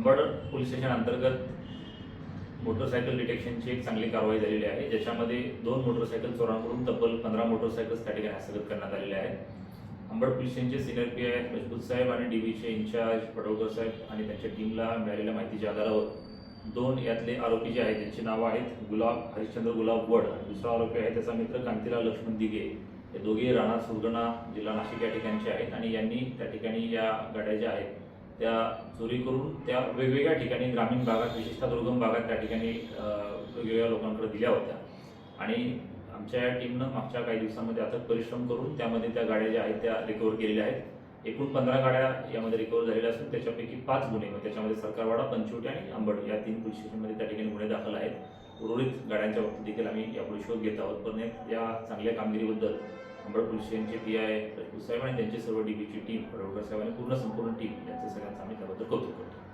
Ambad police station अंतर्गत motorcycle डिटेक्शनची एक चांगली कारवाई झालेली आहे, ज्याच्यामध्ये 2 मोटरसायकल चोरांकडून तब्बल 15 मोटरसायकल्स त्या ठिकाणी हस्तगत करण्यात आलेले आहेत। अंबड पोलीस स्टेशनचे सिनियर PI राजपूत साहेब आणि DBचे इंचार्ज पडवकर साहेब आणि त्यांच्या टीमला मिळालेल्या माहितीच्या आधारावर 2 यातले आरोपी जे आहेत ज्यांची नावं आहेत गुलाब हरिश्चंद्र गुलाब वड आणि दुसरा आरोपी आहे त्याचा मित्र कांतीलाल लक्ष्मण दिघे, हे दोघे राहणार सुरगणा जिल्हा नाशिक या ठिकाणचे आहेत आणि यांनी त्या ठिकाणी या गाड्या ज्या आहेत त्या चोरी करून त्या वेगवेगळ्या ठिकाणी ग्रामीण भागात विशेषतः दुर्गम भागात त्या ठिकाणी वेगवेगळ्या लोकांकडे दिल्या होत्या आणि आमच्या या टीमनं मागच्या काही दिवसांमध्ये अथक परिश्रम करून त्यामध्ये त्या गाड्या ज्या आहेत त्या रिकव्हर केलेल्या आहेत। एकूण 15 गाड्या यामध्ये रिकव्हर झालेल्या असून त्याच्यापैकी 5 गुन्हे त्याच्यामध्ये सरकारवाडा, पंचवटी आणि अंबड या 3 पोलीस स्टेशनमध्ये त्या ठिकाणी गुन्हे दाखल आहेत। उर्वरित गाड्यांच्या बाबतीत देखील आम्ही यापुढे शोध घेत आहोत। पण या चांगल्या कामगिरीबद्दल अंबड पोलीस स्टेशनचे PI राजपूत साहेब आणि त्यांची सर्व DBची टीम पडवकर साहेब आणि संपूर्ण टीम यांचं सगळ्यांचं आम्ही त्याबद्दल कौतुक करतो।